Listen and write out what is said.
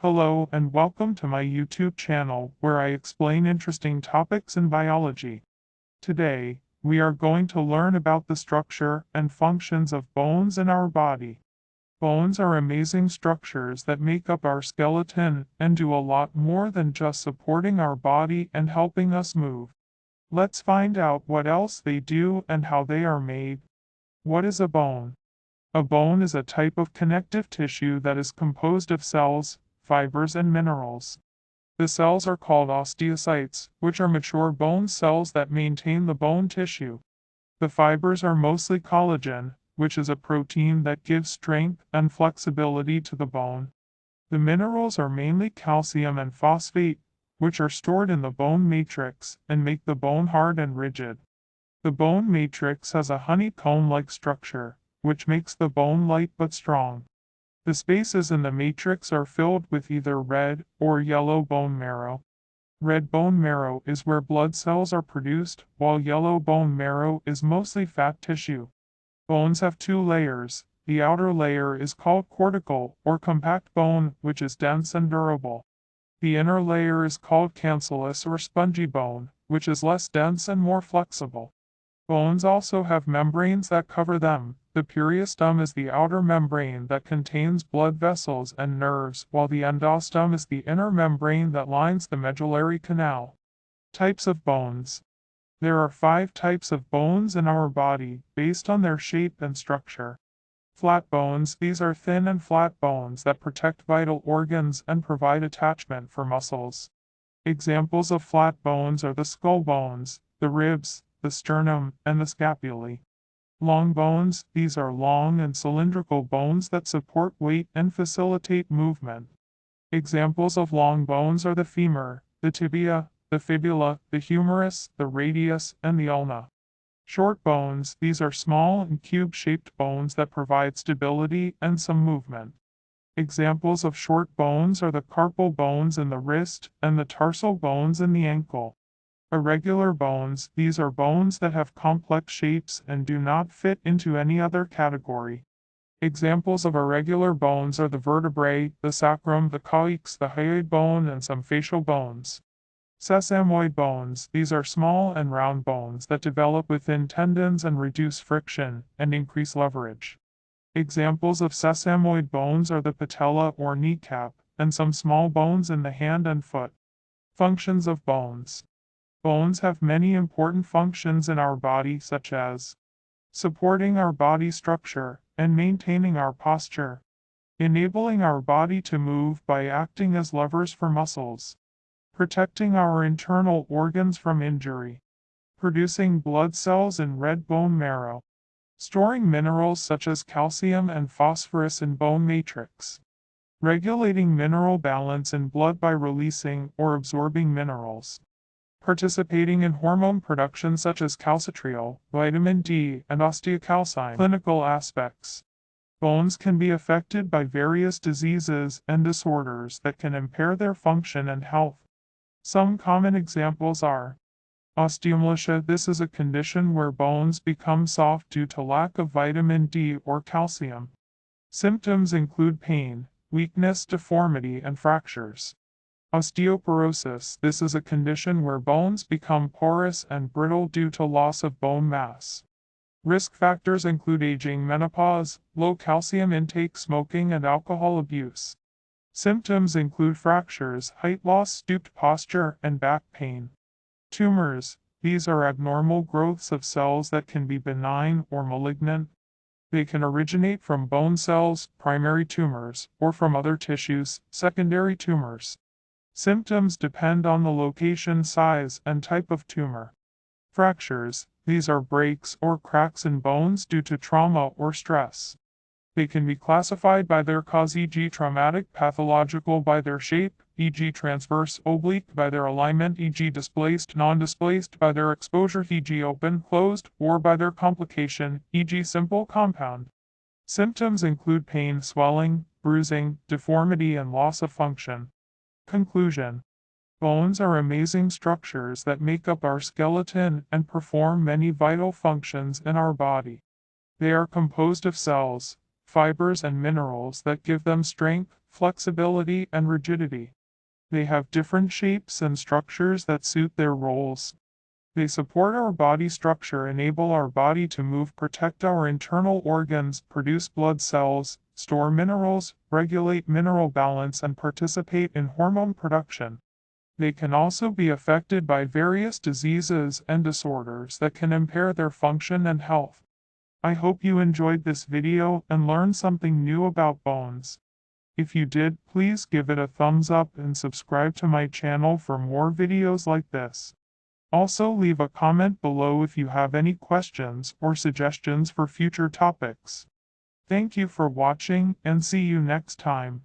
Hello and welcome to my YouTube channel where I explain interesting topics in biology. Today, we are going to learn about the structure and functions of bones in our body. Bones are amazing structures that make up our skeleton and do a lot more than just supporting our body and helping us move. Let's find out what else they do and how they are made. What is a bone? A bone is a type of connective tissue that is composed of cells, fibers, and minerals. The cells are called osteocytes, which are mature bone cells that maintain the bone tissue. The fibers are mostly collagen, which is a protein that gives strength and flexibility to the bone. The minerals are mainly calcium and phosphate, which are stored in the bone matrix and make the bone hard and rigid. The bone matrix has a honeycomb-like structure, which makes the bone light but strong. The spaces in the matrix are filled with either red or yellow bone marrow. Red bone marrow is where blood cells are produced, while yellow bone marrow is mostly fat tissue. Bones have two layers. The outer layer is called cortical or compact bone, which is dense and durable. The inner layer is called cancellous or spongy bone, which is less dense and more flexible. Bones also have membranes that cover them. The periosteum is the outer membrane that contains blood vessels and nerves, while the endostem is the inner membrane that lines the medullary canal. Types of bones. There are 5 types of bones in our body, based on their shape and structure. Flat bones. These are thin and flat bones that protect vital organs and provide attachment for muscles. Examples of flat bones are the skull bones, the ribs, the sternum, and the scapulae. Long bones. These are long and cylindrical bones that support weight and facilitate movement. Examples of long bones are the femur, the tibia, the fibula, the humerus, the radius, and the ulna. Short bones. These are small and cube-shaped bones that provide stability and some movement. Examples of short bones are the carpal bones in the wrist and the tarsal bones in the ankle. Irregular bones. These are bones that have complex shapes and do not fit into any other category. Examples of irregular bones are the vertebrae, the sacrum, the caucus, the hyoid bone, and some facial bones. Sesamoid bones. These are small and round bones that develop within tendons and reduce friction and increase leverage. Examples of sesamoid bones are the patella or kneecap, and some small bones in the hand and foot. Functions of bones. Bones have many important functions in our body, such as supporting our body structure and maintaining our posture, enabling our body to move by acting as levers for muscles, protecting our internal organs from injury, producing blood cells in red bone marrow, storing minerals such as calcium and phosphorus in bone matrix, regulating mineral balance in blood by releasing or absorbing minerals, participating in hormone production such as calcitriol, vitamin D, and osteocalcine. Clinical aspects. Bones can be affected by various diseases and disorders that can impair their function and health. Some common examples are osteomalacia. This is a condition where bones become soft due to lack of vitamin D or calcium. Symptoms include pain, weakness, deformity, and fractures. Osteoporosis. This is a condition where bones become porous and brittle due to loss of bone mass. Risk factors include aging, menopause, low calcium intake, smoking, and alcohol abuse. Symptoms include fractures, height loss, stooped posture, and back pain. Tumors. These are abnormal growths of cells that can be benign or malignant. They can originate from bone cells, primary tumors, or from other tissues, secondary tumors. Symptoms depend on the location, size, and type of tumor. Fractures. These are breaks or cracks in bones due to trauma or stress. They can be classified by their cause, e.g. traumatic, pathological by their shape, e.g. transverse, oblique by their alignment, e.g. displaced, non-displaced by their exposure, e.g. open, closed, or by their complication, e.g. simple, compound. Symptoms include pain, swelling, bruising, deformity, and loss of function. Conclusion. Bones are amazing structures that make up our skeleton and perform many vital functions in our body. They are composed of cells, fibers and minerals that give them strength, flexibility, and rigidity. They have different shapes and structures that suit their roles. They support our body structure, enable our body to move, protect our internal organs, produce blood cells, store minerals, regulate mineral balance, and participate in hormone production. They can also be affected by various diseases and disorders that can impair their function and health. I hope you enjoyed this video and learned something new about bones. If you did, please give it a thumbs up and subscribe to my channel for more videos like this. Also, leave a comment below if you have any questions or suggestions for future topics. Thank you for watching and see you next time.